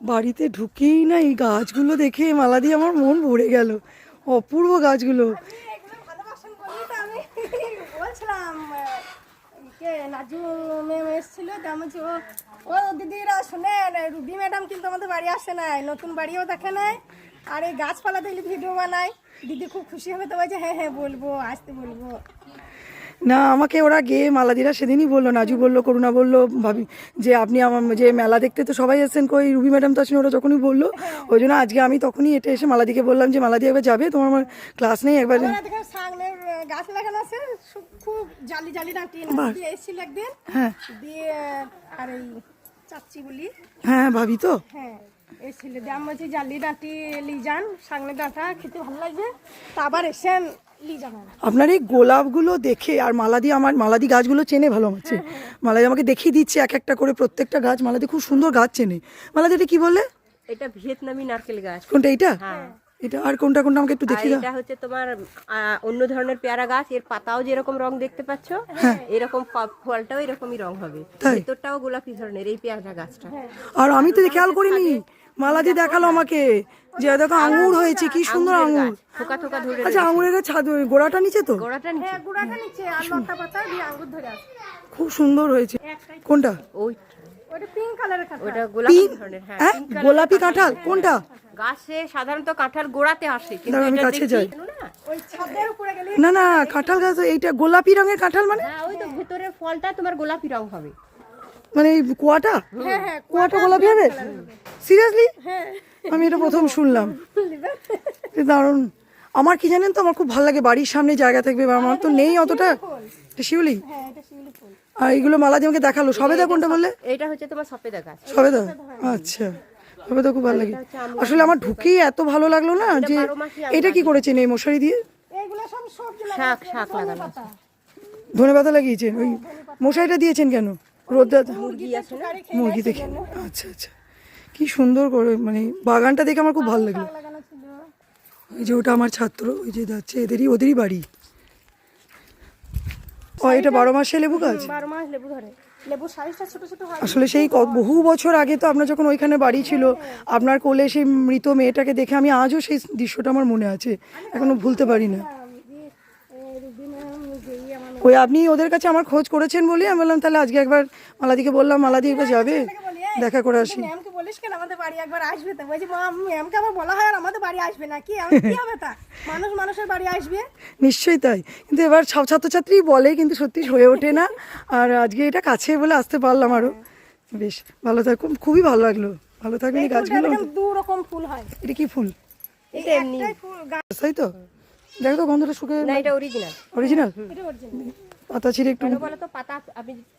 বাড়িতে ঢুকেই না এই গাছগুলো দেখে মালা দিয়ে আমার মন ভরে গেল। অপূর্ব গাছগুলো। ভালোবাসেন বলেই তো আমি বলছিলাম নাজু ম্যাম এসেছিল যে ও দিদিরা শুনেন, রুবি ম্যাডাম কিন্তু আমাদের বাড়ি আসে নাই, নতুন বাড়িও দেখে নাই, আর এই গাছপালা দেখলে ভিডিও বানাই, দিদি খুব খুশি হবে। তো বলছে হ্যাঁ হ্যাঁ বলবো, আসতে বলবো। না আমাকে ওরা গিয়ে মালাদিরা সেদিনই বললো, নাজু বললো, করুণা বললো, ভাবি যে আপনি আমার যে মেলা দেখতে তো সবাই এসেছেন, কই রুবি ম্যাডাম তো আসেন, ওরা যখনই বললো ওই জন্য আজকে আমি তখনই এটা এসে মালাদিকে বললাম যে মালাদি একবার যাবে, তোমার আমার ক্লাস নেই একবার। সামনের গাছ লাগানো আছে, খুব জালি জালি ডাঁটি এসেছিল একদিন। হ্যাঁ দিয়ে আর এই চাচ্ছি বলি, হ্যাঁ ভাবি তো হ্যাঁ এসেছিল দিয়ে আমি বলছি জালি ডাঁটি লিজান, সামনে ডাঁটা খেতে ভালো লাগবে, তা আবার এসেন লিজান। আপনার এই গোলাপগুলো দেখে, আর মালাদি আমার মালাদি গাছগুলো চেনে ভালো হচ্ছে, মালাদি আমাকে দেখিয়ে দিচ্ছে এক একটা করে প্রত্যেকটা গাছ, মালাদি খুব সুন্দর গাছ চেনে। মালাদি এটা কি বললে? এটা ভিয়েতনামি নারকেল গাছ। কোনটা এইটা? হ্যাঁ এটা আর কোনটা কোনটা আমাকে একটু দেখিয়ে দাও। এটা হচ্ছে তোমার অন্য ধরনের পেয়ারা গাছ, এর পাতাও যেরকম রং দেখতে পাচ্ছ এরকম ফলটাও এরকমই রং হবে, ভেতরটাও গোলাপি ধরনের এই পেয়ারা গাছটা। আর আমি তো খেয়াল করিনি, মালাদি দেখালো আমাকে যে দেখো আঙ্গুর হয়েছে, কি সুন্দর আঙ্গুর, থোকা থোকা ধরে। আচ্ছা আঙ্গুরের গাছ ছাদ গোড়াটা নিচে তো? গোড়াটা নিচে, হ্যাঁ গুড়াটা নিচে আর লতা পাতা দিয়ে আঙ্গুর ধরে আছে, খুব সুন্দর হয়েছে। কোনটা? ওই ওটা পিঙ্ক কালারের কাঁঠাল। ওটা গোলাপি ধরনের। হ্যাঁ হ্যাঁ গোলাপি কাঁঠাল কোনটা? গাছে সাধারণত কাঁঠাল গোড়াতে আসে, কিন্তু দাঁড়াও, আমি এটা কাছে দেখি যাই। না। ওই ছাদের উপরে গেলে না না কাঁঠাল গাছ এইটা গোলাপি রঙের কাঁঠাল, মানে হ্যাঁ ওই তো ভেতরের ফলটা তোমার গোলাপি রং হবে। মানে এই কুয়াটা, হ্যাঁ হ্যাঁ কুয়াটা গোলাপি হবে? সিরিয়াসলি? হ্যাঁ আমি এটা প্রথম শুনলাম। দারুণ। আমার কি জানেন তো, আমার খুব ভালো লাগে বাড়ির সামনে জায়গা থাকবে, আমার তো নেই অতটা। এটা শিউলি? হ্যাঁ এটা শিউলি ফুল। আর এইগুলো মালাদি আমাকে দেখালো। সবেদা কোনটা বললে? এটা হচ্ছে তোমার সফেদা গাছ। সবেদা, আচ্ছা সবেদা খুব ভালো লাগে। আসলে আমার ঢুকেই এত ভালো লাগলো না যে এটা কি করেছেন এই মশারি দিয়ে? এইগুলো সব সবজি শাক শাক লাগানো আছে। ধনেপাতা লাগিয়েছেন, ওই মশারিটা দিয়েছেন কেন? রোদটা মুরগি আছে না, মুরগি দেখে। আচ্ছা আচ্ছা, কি সুন্দর করে, মানে বাগানটা দেখে আমার খুব ভালো লাগলো। লাগানো ছিল। ওই যে ওটা আমার ছাত্র, ওই যে যাচ্ছে ওদেরই বাড়ি। ও এটা 12 মাসে লেবু গাছ? 12 মাস লেবু ধরে, লেবুর সাইজটা ছোট ছোট হয়। আসলে সেই বহু বছর আগে তো আপনার যখন ওইখানে বাড়ি ছিল, আপনার কোলে সেই মৃত মেয়েটাকে দেখে আমি আজও সেই দৃশ্যটা আমার মনে আছে, এখনো ভুলতে পারি না। ওই আপনি ওদের কাছে আমার খোঁজ করেছেন বলে আমি বললাম তাহলে আজকে একবার মালাদিকে বললাম, মালাদি একবার যাবে দেখা করে আসি। ম্যামকে বলিস কেন আমাদের বাড়ি একবার আসবে? তো বলছি ম্যামকে আবার বলা হয় আর আমাদের বাড়ি আসবে না কি? কি হবে তা, মানুষ মানুষের বাড়ি আসবে। নিশ্চয়ই তাই, কিন্তু এবার সব ছাত্রছাত্রী বলে কিন্তু সত্যি হয়ে ওঠে না। আর আজকে এটা কাছে বলে আসতে পারলাম আরো। বেশ ভালো থাক, খুবই ভালো লাগলো। ভালো থাকবেন। এই গাছগুলো দু রকম ফুল হয়। এটা কি ফুল? এটা এমনি ফুল তাই তো, দেখো তো গন্ধটা শুকে। না, এটা অরিজিনাল। অরিজিনাল? এটা অরিজিনাল। পাতা ছিঁড়ে একটু, কেন বলো তো, পাতা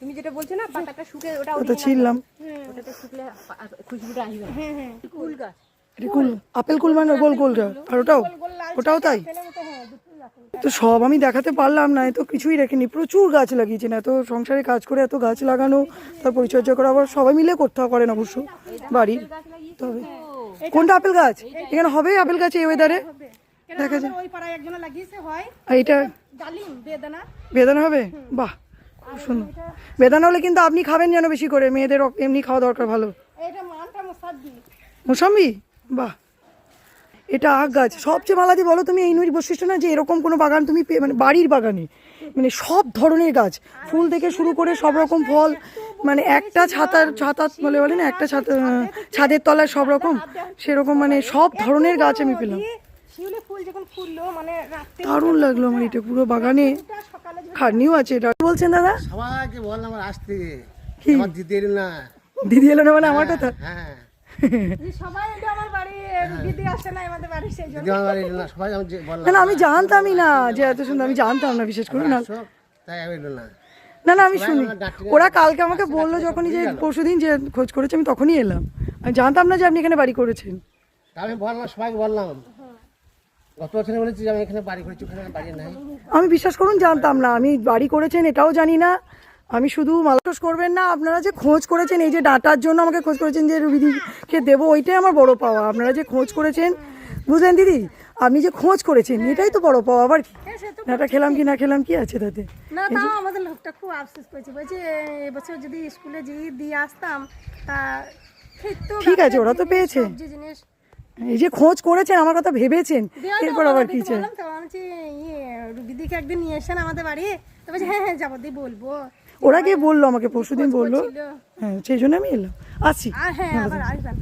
তুমি যেটা বলছো না, পাতাটা শুকে ওটা পাতা ছিঁড়লাম। ওটাতে শুকলে খুশবুটা আসবে না। হ্যাঁ হ্যাঁ কুল গাছ। এটা কুল, আপেল কুল মানে গোল গোলটা, আর ওটাও তাই হ্যাঁ দুটো রাখো। তো সব আমি দেখাতে পারলাম না, এত কিছুই রেখেনি, প্রচুর গাছ লাগিয়েছেন। এত সংসারে কাজ করে এত গাছ লাগানো, তার পরিচর্যা করা আবার সবাই মিলে করতে পারেন অবশ্য বাড়ির। তবে কোনটা আপেল গাছ? এখানে হবে আপেল গাছ এই ওয়েদারে? দেখা যায় ওই পাড়ায় একজনে লাগিয়েছে হয়। আর এটা ডালিম বেদানা। বেদানা হবে? বাহ খুব সুন্দর। বেদানা হলে কিন্তু আপনি খাবেন যেন বেশি করে, মেয়েদের এমনি খাওয়া দরকার ভালো। এটা মানটা মোসাদ্দি। মৌসম্বি? বাহ, এটা আখ গাছ। সবচেয়ে মালাদি বলো তুমি এই নদীর বৈশিষ্ট্য না যে এরকম কোনো বাগান তুমি মানে বাড়ির বাগানে মানে সব ধরনের গাছ, ফুল থেকে শুরু করে সব রকম ফল, মানে একটা ছাতা বলে না, একটা ছাদের তলায় সব রকম, সেরকম মানে সব ধরনের গাছ আমি পেলাম। শিউলি ফুল যখন ফুললো মানে রাতে দারুণ লাগলো আমার, এটা পুরো বাগানে সকালে খাটনিও আছে। এটা বলছেন দাদা? সবাইকে বললাম আমার আসতে, আমার দিদি এলো না। দিদি এলো না মানে আমার কথা? হ্যাঁ সবাই এটা আমার বাড়ি, দিদি আসে না আমাদের বাড়ি সেই জন্য। দিদি আমার বাড়ি এলো না, সবাই আমি বললাম না না আমি জানতামই না যে এত সুন্দর, আমি জানতাম না বিশেষ করে না। আসো, তাই আমি এলো না। না না আমি শুনি, ওরা কালকে আমাকে বললো যখনই যে পরশুদিন যে খোঁজ করেছে, আমি তখনই এলাম। আমি জানতাম না যে আপনি এখানে বাড়ি করেছেন। তা আমি বললাম, সবাইকে বললাম, গত বছরে বলেছি যে আমি এখানে বাড়ি করেছি, ওখানে বাড়ি নাই। আমি বিশ্বাস করুন জানতাম না আমি বাড়ি করেছেন, এটাও জানি না। আমি শুধু মালাটোস করবেন না, আপনারা যে খোঁজ করেছেন, এই যে ডাটার জন্য আমাকে খোঁজ করেছেন যে রুবিদিকে দেবো, ওইটাই আমার বড় পাওয়া। আপনারা যে খোঁজ করেছেন, বুঝলেন দিদি, আপনি যে খোঁজ করেছেন এটাই তো বড় পাওয়া। আবার কি ডাটা খেলাম কি না খেলাম কি আছে তাতে? না তাও আমাদের লোকটা খুব আফসোস করেছে, বলছে এবছর যদি স্কুলে দিয়ে আসতাম তা এই তো ঠিক আছে, ওরা তো গাছের পেয়েছে। সবজি জিনিস এই যে খোঁজ করেছেন, আমার কথা ভেবেছেন, দেওয়া তো এরপর আবার কি চাই? বললাম তো আমি বলছি, রুবিদিকে একদিন নিয়ে এসেন আমাদের বাড়ি। তো বলছে হ্যাঁ হ্যাঁ যাবো, দিয়ে বলবো। ওরা গিয়ে বললো আমাকে, পরশুদিন খোঁজ বললো, করছিল। হ্যাঁ সেই জন্য আমি এলাম, আসছি। আর হ্যাঁ আবার আসবেন।